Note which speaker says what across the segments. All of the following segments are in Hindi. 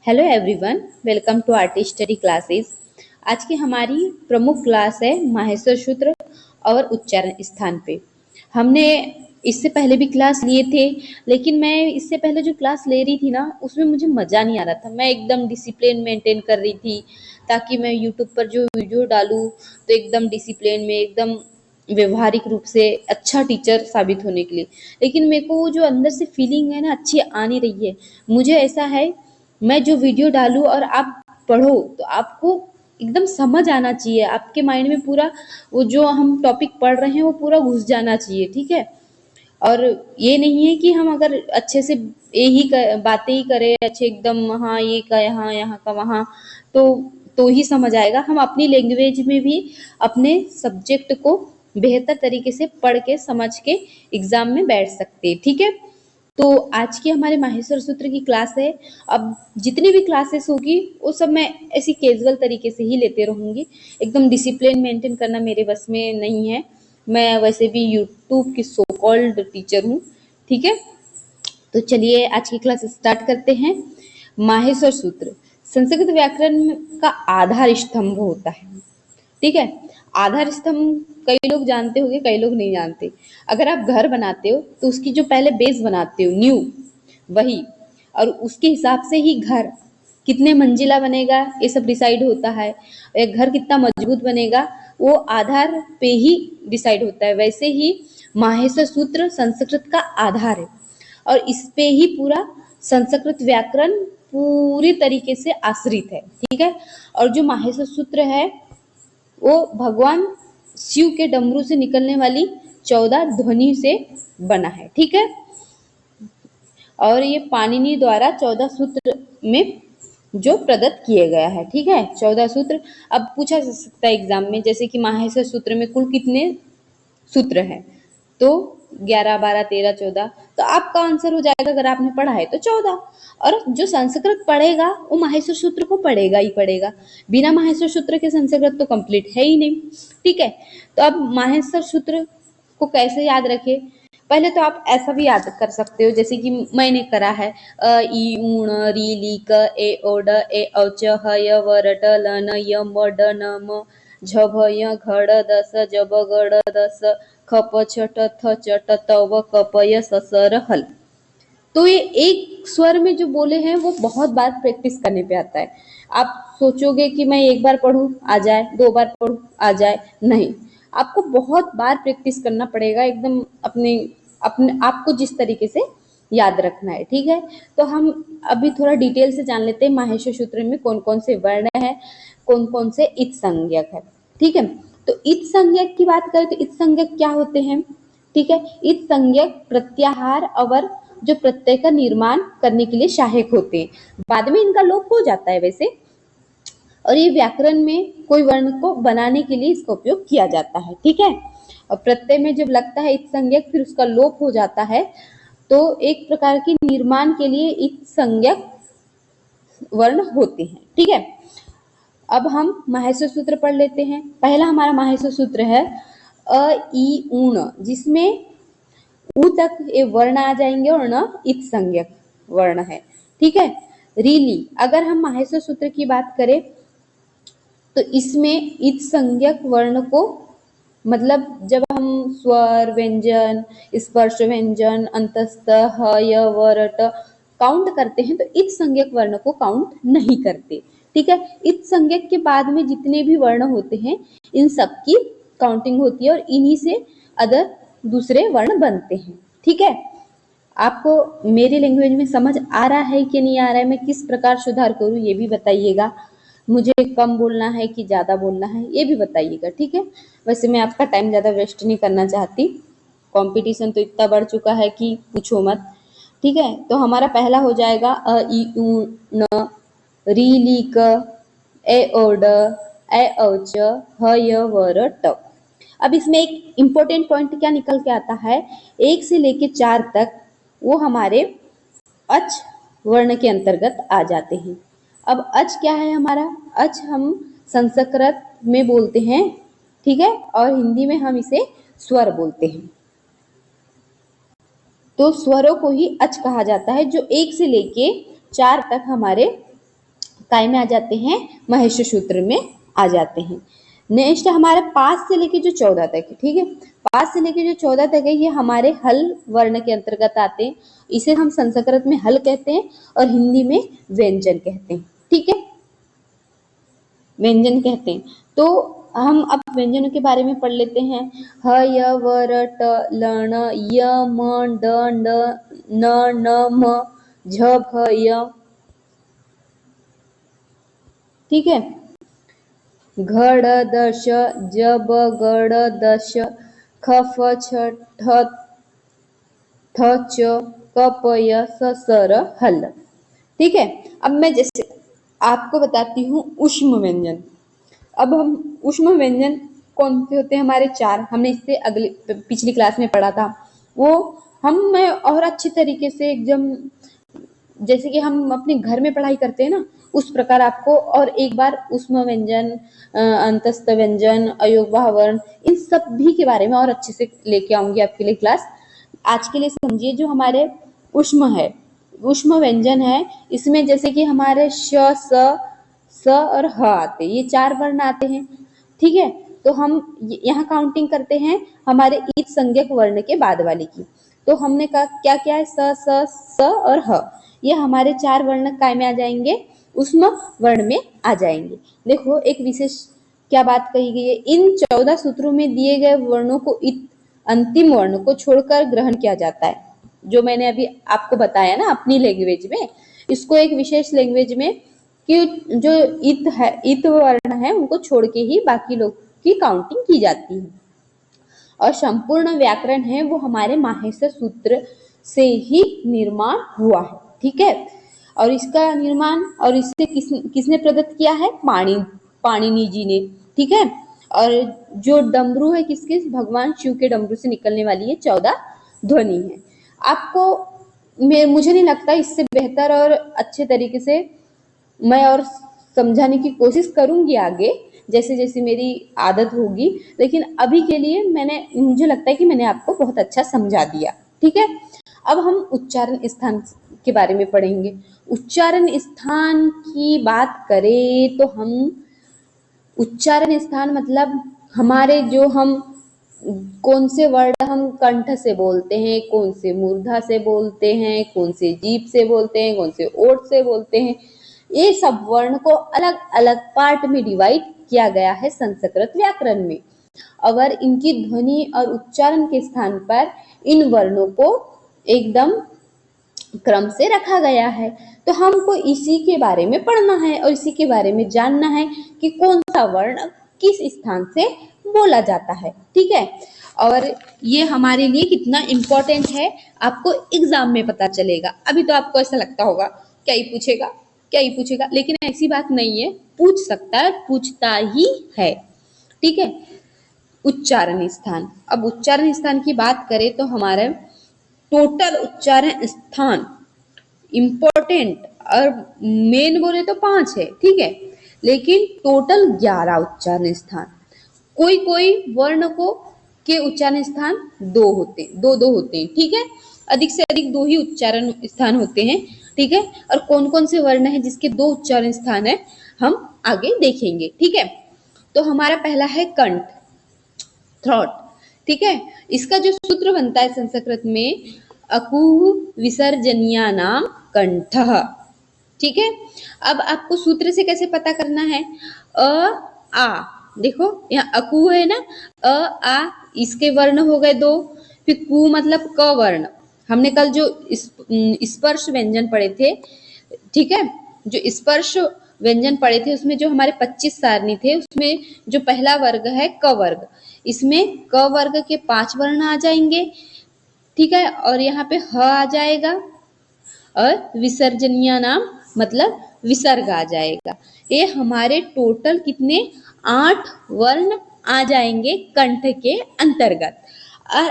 Speaker 1: Hello everyone, welcome to artist study classes. आज की हमारी प्रमुख क्लास है माहेश्वर सूत्र और उच्चारण स्थान पे। हमने इससे पहले भी क्लास लिए थे, लेकिन मैं इससे पहले जो क्लास ले रही थी ना, उसमें मुझे मज़ा नहीं आ रहा था। मैं एकदम डिसिप्लिन मेंटेन कर रही थी ताकि मैं यूट्यूब पर जो वीडियो डालूँ तो एकदम डिसिप्लिन में, एकदम व्यवहारिक रूप से अच्छा टीचर साबित होने के लिए। लेकिन मेरे को वो जो अंदर से फीलिंग है ना, अच्छी आ नहीं रही है। मुझे ऐसा है, मैं जो वीडियो डालूँ और आप पढ़ो तो आपको एकदम समझ आना चाहिए, आपके माइंड में पूरा वो जो हम टॉपिक पढ़ रहे हैं वो पूरा घुस जाना चाहिए, ठीक है। और ये नहीं है कि हम अगर अच्छे से बातें ही करें अच्छे एकदम, हाँ ये का यहाँ, यहाँ का वहाँ, तो ही समझ आएगा। हम अपनी लैंग्वेज में भी अपने सब्जेक्ट को बेहतर तरीके से पढ़ के समझ के एग्जाम में बैठ सकते हैं, ठीक है। तो आज की हमारे माहेश्वर सूत्र की क्लास है। अब जितनी भी क्लासेस होगी वो सब मैं ऐसी कैजुअल तरीके से ही लेते रहूंगी। एकदम डिसिप्लिन मेंटेन करना मेरे बस में नहीं है। मैं वैसे भी यूट्यूब की सो कॉल्ड टीचर हूँ, ठीक है। तो चलिए आज की क्लास स्टार्ट करते हैं। माहेश्वर सूत्र संस्कृत व्याकरण का आधार स्तंभ होता है, ठीक है। आधार स्तंभ कई लोग जानते होंगे, कई लोग नहीं जानते। अगर आप घर बनाते हो तो उसकी जो पहले बेस बनाते हो, न्यू, वही, और उसके हिसाब से ही घर कितने मंजिला बनेगा ये सब डिसाइड होता है। एक घर कितना मजबूत बनेगा वो आधार पे ही डिसाइड होता है। वैसे ही माहेश्वर सूत्र संस्कृत का आधार है और इस पे ही पूरा संस्कृत व्याकरण पूरी तरीके से आश्रित है, ठीक है। और जो माहेश्वर सूत्र है वो भगवान शिव के डमरू से निकलने वाली 14 ध्वनि से बना है, ठीक है। और ये पाणिनि द्वारा 14 सूत्र में जो प्रदत्त किए गया है, ठीक है। 14 सूत्र अब पूछा जा सकता है एग्जाम में, जैसे कि माहेश्वर सूत्र में कुल कितने सूत्र हैं, तो 11 12 13 14। तो आपका आंसर हो जाएगा, अगर आपने पढ़ा है तो 14। और जो संस्कृत पढ़ेगा वो माहेश्वर सूत्र को पढ़ेगा ही पढ़ेगा। बिना माहेश्वर सूत्र के संस्कृत तो कंप्लीट है ही नहीं, ठीक है। तो अब माहेश्वर सूत्र को कैसे याद रखे, पहले तो आप ऐसा भी याद कर सकते हो जैसे कि मैंने करा है। ई ऊण री ली क ए ओ ड ए औ च ह य व र ट ल न य म ड न म झ भ य घ ड़ द स ज ब ग ड़ द स ख प छ ट थ च ट त व क प य स स र हल। तो ये एक स्वर में जो बोले हैं वो बहुत बार प्रैक्टिस करने पे आता है। आप सोचोगे कि मैं एक बार पढ़ूं आ जाए, दो बार पढ़ूं आ जाए, नहीं, आपको बहुत बार प्रैक्टिस करना पड़ेगा। एकदम अपने अपने आपको जिस तरीके से याद रखना है, ठीक है। तो हम अभी थोड़ा डिटेल से जान लेते हैं माहेश्वर सूत्र में कौन कौन से वर्ण है, कौन कौन से इत संज्ञक है, ठीक है। तो इत संज्ञक की बात करें तो इत संज्ञक क्या होते हैं, ठीक है। इत संज्ञक प्रत्याहार और जो प्रत्यय का निर्माण करने के लिए सहायक होते हैं, बाद में इनका लोप हो जाता है वैसे। और ये व्याकरण में कोई वर्ण को बनाने के लिए इसका उपयोग किया जाता है, ठीक है। और प्रत्यय में जब लगता है इत संज्ञक फिर उसका लोप हो जाता है, तो एक प्रकार की निर्माण के लिए इत संज्ञक वर्ण होते हैं, ठीक है। अब हम माहेश्वर सूत्र पढ़ लेते हैं। पहला हमारा माहेश्वर सूत्र है अ ई ऊण, जिसमें ऊ तक ये वर्ण आ जाएंगे और न इत संज्ञक वर्ण है, ठीक है। रीली, अगर हम माहेश्वर सूत्र की बात करें तो इसमें इत संज्ञक वर्ण को, मतलब जब हम स्वर व्यंजन, स्पर्श व्यंजन, अंतस्थ ह य व र ट काउंट करते हैं तो इत संज्ञक वर्ण को काउंट नहीं करते, ठीक है। इत संज्ञक के बाद में जितने भी वर्ण होते हैं इन सब की काउंटिंग होती है और इन्हीं से अदर दूसरे वर्ण बनते हैं, ठीक है। आपको मेरी लैंग्वेज में समझ आ रहा है कि नहीं आ रहा है, मैं किस प्रकार सुधार करूँ ये भी बताइएगा। मुझे कम बोलना है कि ज़्यादा बोलना है ये भी बताइएगा, ठीक है। वैसे मैं आपका टाइम ज़्यादा वेस्ट नहीं करना चाहती, कंपटीशन तो इतना बढ़ चुका है कि पूछो मत, ठीक है। तो हमारा पहला हो जाएगा अ ई उ न री ली क ए ओ ड ए औ च ह य व र ट। अब इसमें एक इम्पोर्टेंट पॉइंट क्या निकल के आता है, 1 से लेके 4 तक वो हमारे अच वर्ण के अंतर्गत आ जाते हैं। अब अच क्या है हमारा, अच हम संस्कृत में बोलते हैं, ठीक है, और हिंदी में हम इसे स्वर बोलते हैं। तो स्वरों को ही अच कहा जाता है जो 1 से लेके 4 तक हमारे काय में आ जाते हैं, महेश्वर सूत्र में आ जाते हैं। नेक्स्ट हमारा 5 से लेके जो 14 तक है, ठीक है, 5 से लेके जो 14 तक है ये हमारे हल वर्ण के अंतर्गत आते हैं। इसे हम संस्कृत में हल कहते हैं और हिंदी में व्यंजन कहते हैं, ठीक है, व्यंजन कहते हैं। तो हम अब व्यंजनों के बारे में पढ़ लेते हैं। ह य व र ट ल ण य म ड न न म झ भ य, ठीक है, घ ढ द श ज ब ग ड़ द श ख फ छ ठ थ च क प य स स र हल, ठीक है। अब मैं जैसे आपको बताती हूँ ऊष्म व्यंजन। अब हम ऊष्म व्यंजन कौन से होते हैं, हमारे 4, हमने इससे अगली पिछली क्लास में पढ़ा था। वो हम मैं और अच्छी तरीके से एकदम जैसे कि हम अपने घर में पढ़ाई करते हैं ना, उस प्रकार आपको और एक बार ऊष्म व्यंजन, अंतस्थ व्यंजन, अयोगवाह वर्ण, इन सभी के बारे में और अच्छे से लेके आऊंगी आपके लिए क्लास। आज के लिए समझिए जो हमारे ऊष्म है, ऊष्म व्यंजन है, इसमें जैसे कि हमारे श स और ह आते हैं, ये 4 वर्ण आते हैं, ठीक है। तो हम यहाँ काउंटिंग करते हैं हमारे ईद संज्ञक वर्ण के बाद वाले की। तो हमने कहा क्या क्या है, स और ह, ये हमारे 4 वर्ण काय में आ जाएंगे, ऊष्म वर्ण में आ जाएंगे। देखो एक विशेष क्या बात कही गई है, इन 14 सूत्रों में दिए गए वर्णों को अंतिम वर्ण को छोड़कर ग्रहण किया जाता है। जो मैंने अभी आपको बताया ना अपनी लैंग्वेज में, इसको एक विशेष लैंग्वेज में कि जो इत है, इत वर्ण है, उनको छोड़ के ही बाकी लोग की काउंटिंग की जाती है। और संपूर्ण व्याकरण है वो हमारे माहेश्वर सूत्र से ही निर्माण हुआ है, ठीक है। और इसका निर्माण और इसे किसने प्रदत्त किया है, पाणिनि जी ने, ठीक है। और जो डमरू है किसके, भगवान शिव के डमरू से निकलने वाली ये 14 ध्वनि है। आपको मुझे नहीं लगता इससे बेहतर और अच्छे तरीके से मैं और समझाने की कोशिश करूंगी आगे, जैसे जैसे मेरी आदत होगी, लेकिन अभी के लिए मुझे लगता है कि मैंने आपको बहुत अच्छा समझा दिया, ठीक है। अब हम उच्चारण स्थान के बारे में पढ़ेंगे। उच्चारण स्थान की बात करें तो हम उच्चारण स्थान मतलब हमारे जो हम कौन से वर्ड हम कंठ से बोलते हैं, कौन से मूर्धा से बोलते हैं, कौन से जीभ से बोलते हैं, कौन से ओठ से बोलते हैं, ये सब वर्ण को अलग अलग पार्ट में डिवाइड किया गया है संस्कृत व्याकरण में। अगर इनकी ध्वनि और उच्चारण के स्थान पर इन वर्णों को एकदम क्रम से रखा गया है। तो हमको इसी के बारे में पढ़ना है और इसी के बारे में जानना है कि कौन सा वर्ण किस स्थान से बोला जाता है, ठीक है। और ये हमारे लिए कितना इम्पोर्टेंट है आपको एग्जाम में पता चलेगा। अभी तो आपको ऐसा लगता होगा क्या ही पूछेगा, क्या ही पूछेगा, लेकिन ऐसी बात नहीं है, पूछ सकता है, पूछता ही है, ठीक है। उच्चारण स्थान, अब उच्चारण स्थान की बात करें तो हमारे टोटल उच्चारण स्थान इम्पोर्टेंट और मेन बोले तो 5 है, ठीक है, लेकिन टोटल 11 उच्चारण स्थान। कोई कोई वर्ण को के उच्चारण स्थान 2 होते, दो होते हैं, ठीक है, अधिक से अधिक 2 ही उच्चारण स्थान होते हैं, ठीक है। और कौन कौन से वर्ण है जिसके 2 उच्चारण स्थान है हम आगे देखेंगे, ठीक है। तो हमारा पहला है कंठ, थ्रोट, ठीक है। इसका जो सूत्र बनता है संस्कृत में अकुह विसर्जनीया नाम कंठ, ठीक है। अब आपको सूत्र से कैसे पता करना है, अ आ, देखो यहाँ अकु है ना, अ आ इसके वर्ण हो गए 2, फिर कु मतलब क वर्ण, हमने कल जो स्पर्श व्यंजन पढ़े थे, ठीक है, जो स्पर्श व्यंजन पढ़े थे उसमें जो हमारे 25 सारणी थे उसमें जो पहला वर्ग है क वर्ग, इसमें क वर्ग के 5 वर्ण आ जाएंगे, ठीक है। और यहाँ पे ह आ जाएगा और विसर्जनीय नाम मतलब विसर्ग आ जाएगा। ये हमारे टोटल कितने 8 वर्ण आ जाएंगे कंठ के अंतर्गत। और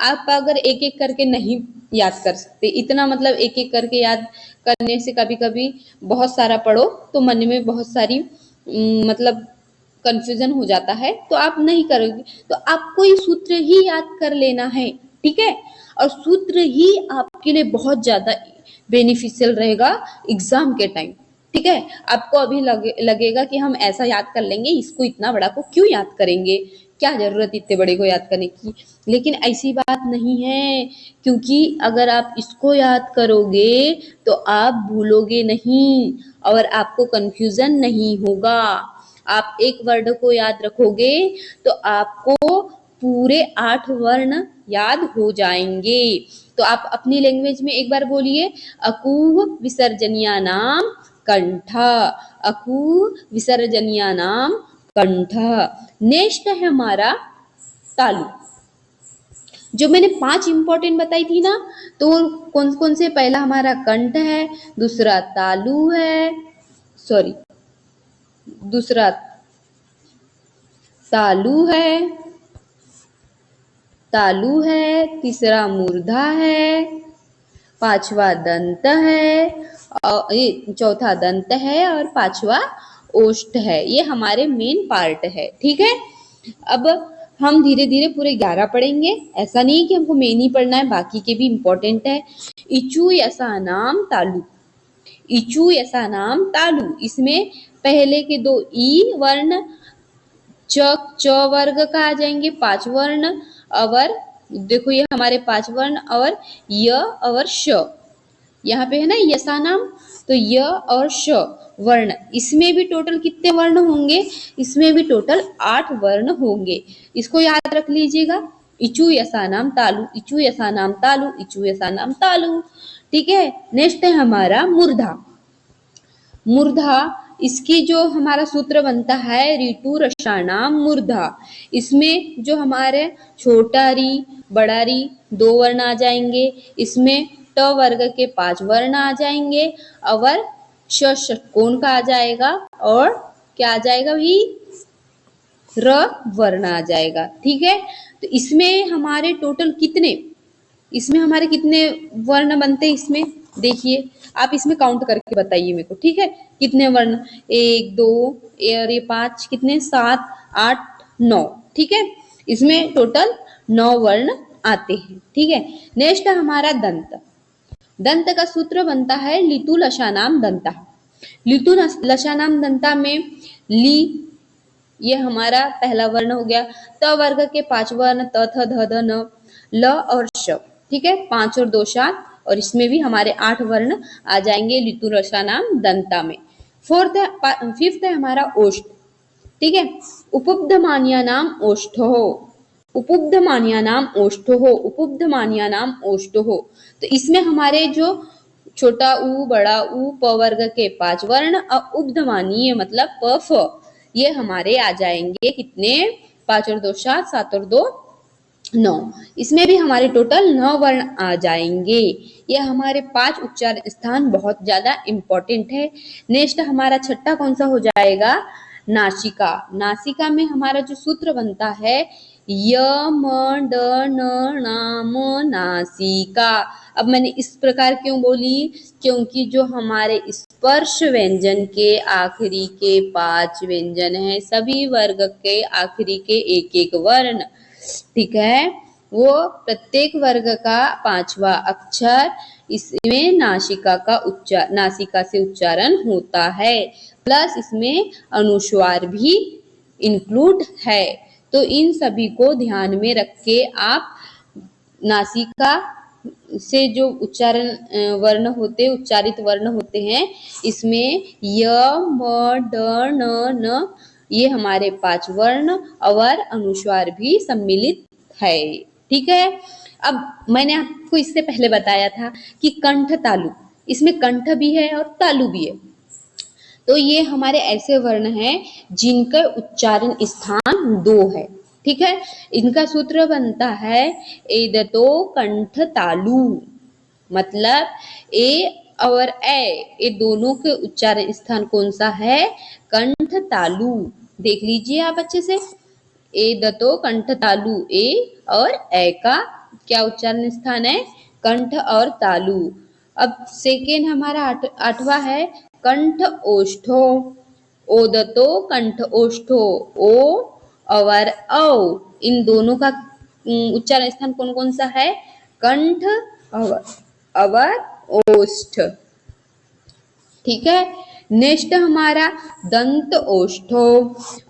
Speaker 1: आप अगर एक एक करके नहीं याद कर सकते, इतना मतलब एक एक करके याद करने से कभी कभी बहुत सारा पढ़ो तो मन में बहुत सारी मतलब कंफ्यूजन हो जाता है, तो आप नहीं करोगे, तो आपको ये सूत्र ही याद कर लेना है, ठीक है। और सूत्र ही आपके लिए बहुत ज्यादा बेनिफिशियल रहेगा एग्जाम के टाइम, ठीक है। आपको अभी लगेगा कि हम ऐसा याद कर लेंगे, इसको इतना बड़ा को क्यों याद करेंगे, क्या जरूरत इतने बड़े को याद करने की। लेकिन ऐसी बात नहीं है, क्योंकि अगर आप इसको याद करोगे तो आप भूलोगे नहीं और आपको कंफ्यूजन नहीं होगा। आप एक वर्ड को याद रखोगे तो आपको पूरे 8 वर्ण याद हो जाएंगे। तो आप अपनी लैंग्वेज में एक बार बोलिए, अकूह विसर्जनिया नाम कंठ, अकूह विसर्जनिया नाम कंठ। नेक्स्ट है हमारा तालु। जो मैंने 5 इंपॉर्टेंट बताई थी ना, तो कौन कौन से, पहला हमारा कंठ है, दूसरा तालु है, सॉरी दूसरा तालु है, तालु है, तीसरा मूर्धा है, पांचवा दंत है, और ये चौथा दंत है और पांचवा ओष्ठ है। ये हमारे मेन पार्ट है, ठीक है। अब हम धीरे धीरे पूरे 11 पढ़ेंगे, ऐसा नहीं कि हमको मेन ही पढ़ना है, बाकी के भी इम्पोर्टेंट है। इचू यसा नाम तालु, इचू यसा नाम तालु। इसमें पहले के 2 ई वर्ण च वर्ग का आ जाएंगे, 5 वर्ण, और देखो ये हमारे 5 वर्ण, और य और श, यहाँ पे है ना यसा नाम, तो य और श वर्ण, इसमें भी टोटल कितने वर्ण होंगे, इसमें भी टोटल 8 वर्ण होंगे। इसको याद रख लीजिएगा, इचू यसा नाम तालु, इचू यसा नाम तालु, इचू यसा नाम तालु, ठीक है। नेक्स्ट है हमारा मूर्धा। मूर्धा, इसकी जो हमारा सूत्र बनता है ऋतु रसानाम मूर्धा। इसमें जो हमारे छोटा री बड़ा री 2 वर्ण आ जाएंगे, इसमें ट वर्ग के 5 वर्ण आ जाएंगे, और षटकोण का आ जाएगा, और क्या आ जाएगा भी, र वर्ण आ जाएगा, ठीक है। तो इसमें हमारे टोटल कितने, इसमें हमारे कितने वर्ण बनते हैं, इसमें देखिए आप इसमें काउंट करके बताइए मेरे को, ठीक है। कितने वर्ण, 1 2 और ये 5, कितने 7 8 9, ठीक है। इसमें टोटल 9 वर्ण आते हैं, ठीक है। नेक्स्ट है हमारा दंत। दंत का सूत्र बनता है लिटू लशानाम दंता। लिटू लशानाम दंता में ली, ये हमारा पहला वर्ण हो गया, त वर्ग के 5 वर्ण त थ ध ध न, ल और श, ठीक है, 5 और 2 7, और इसमें भी हमारे 8 वर्ण आ जाएंगे लिटू रसानाम दंता में। फिफ्थ है हमारा ओष्ठ, ठीक है। उपब्धमान्या नाम ओष्ठो, उपब्धमान्या नाम ओष्ठो, उपब्धमान्या नाम ओष्ठो। तो इसमें हमारे जो छोटा ऊ बड़ा ऊ प वर्ग के 5 वर्ण, और उपधमानीय मतलब प फ, ये हमारे आ जाएंगे कितने, 5 और 2 7, 7 और 2 9, इसमें भी हमारे टोटल 9 वर्ण आ जाएंगे। ये हमारे 5 उच्चार स्थान बहुत ज्यादा इंपॉर्टेंट है। नेक्स्ट हमारा छठा कौन सा हो जाएगा, नासिका। नासिका में हमारा जो सूत्र बनता है य म ड न नाम नासिका। अब मैंने इस प्रकार क्यों बोली, क्योंकि जो हमारे स्पर्श व्यंजन के आखिरी के 5 व्यंजन हैं, सभी वर्ग के आखिरी के एक एक वर्ण, ठीक है, वो प्रत्येक वर्ग का 5वां अक्षर इसमें नासिका का उच्चार, नासिका से उच्चारण होता है, प्लस इसमें अनुस्वार भी इंक्लूड है। तो इन सभी को ध्यान में रख के आप नासिका से जो उच्चारण वर्ण होते, उच्चारित वर्ण होते हैं, इसमें य म ड न न, ये हमारे 5 वर्ण और अनुस्वार भी सम्मिलित है, ठीक है। अब मैंने आपको इससे पहले बताया था कि कंठ तालु, इसमें कंठ भी है और तालु भी है। तो ये हमारे ऐसे वर्ण हैं जिनका उच्चारण स्थान 2 है, ठीक है। इनका सूत्र बनता है एदतो कंठ तालु, मतलब ए और ए, ये दोनों के उच्चारण स्थान कौन सा है, कंठ तालु। देख लीजिए आप अच्छे से, ए दतो कंठ तालु, ए और ए का क्या उच्चारण स्थान है, कंठ और तालु। अब सेकेंड हमारा 8वां है कंठ ओष्ठो, ओदतो कंठ ओष्ठो, ओ और औ, इन दोनों का उच्चारण स्थान कौन कौन सा है, कंठ और ओष्ठ, ठीक है। नेक्स्ट हमारा दंत ओष्ठो।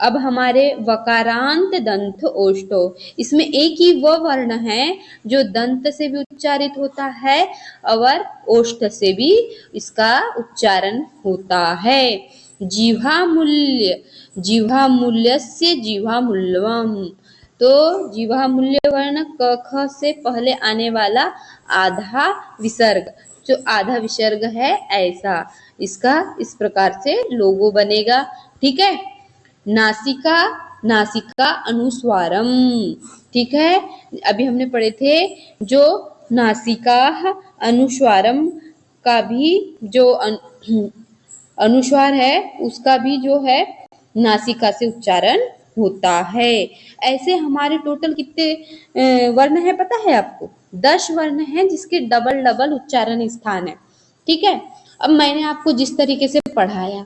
Speaker 1: अब हमारे वकारांत दंत ओष्ठो, इसमें एक ही वो वर्ण है जो दंत से भी उच्चारित होता है और ओष्ठ से भी इसका उच्चारण होता है। जिह्वामूल्य, जिह्वामूल्यस्य जिह्वामूल्यम, तो जिह्वामूल्य वर्ण क ख से पहले आने वाला आधा विसर्ग, जो आधा विसर्ग है ऐसा, इसका इस प्रकार से लोगो बनेगा। ठीक है। नासिका, नासिका अनुस्वारम। ठीक है, अभी हमने पढ़े थे जो नासिका अनुस्वारम का भी जो अनुस्वार है उसका भी जो है नासिका से उच्चारण होता है। ऐसे हमारे टोटल कितने वर्ण है पता है आपको? 10 वर्ण है जिसके डबल डबल उच्चारण स्थान है। ठीक है। अब मैंने आपको जिस तरीके से पढ़ाया,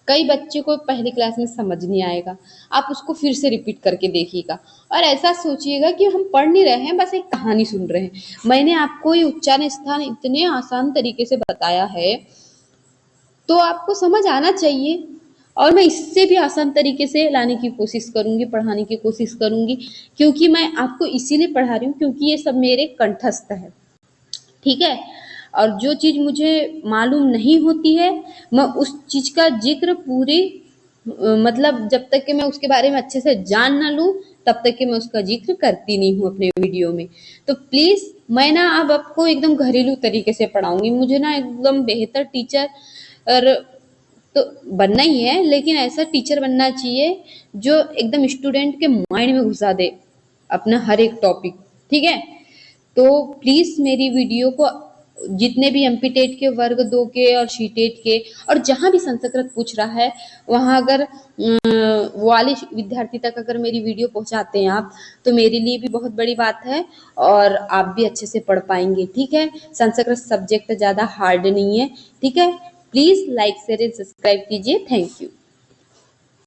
Speaker 1: कई बच्चे को पहली क्लास में समझ नहीं आएगा, आप उसको फिर से रिपीट करके देखिएगा और ऐसा सोचिएगा कि हम पढ़ नहीं रहे हैं, बस एक कहानी सुन रहे हैं। मैंने आपको ये उच्चारण स्थान इतने आसान तरीके से बताया है तो आपको समझ आना चाहिए, और मैं इससे भी आसान तरीके से लाने की कोशिश करूंगी, पढ़ाने की कोशिश करूंगी, क्योंकि मैं आपको इसीलिए पढ़ा रही हूँ क्योंकि ये सब मेरे कंठस्थ है। ठीक है। और जो चीज मुझे मालूम नहीं होती है मैं उस चीज का जिक्र पूरी मतलब जब तक कि मैं उसके बारे में अच्छे से जान ना लूं तब तक कि मैं उसका जिक्र करती नहीं हूँ अपने वीडियो में। तो प्लीज मैं ना अब आपको एकदम घरेलू तरीके से पढ़ाऊंगी। मुझे ना एकदम बेहतर टीचर और तो बनना ही है, लेकिन ऐसा टीचर बनना चाहिए जो एकदम स्टूडेंट के माइंड में घुसा दे अपना हर एक टॉपिक। ठीक है। तो प्लीज मेरी वीडियो को जितने भी एमपी के वर्ग 2 के और सी के और जहां भी संस्कृत पूछ रहा है वहां अगर वाले विद्यार्थी तक अगर मेरी वीडियो पहुंचाते हैं आप, तो मेरे लिए भी बहुत बड़ी बात है और आप भी अच्छे से पढ़ पाएंगे। ठीक है। संस्कृत सब्जेक्ट ज्यादा हार्ड नहीं है। ठीक है। Please like share and subscribe कीजिए। Thank you.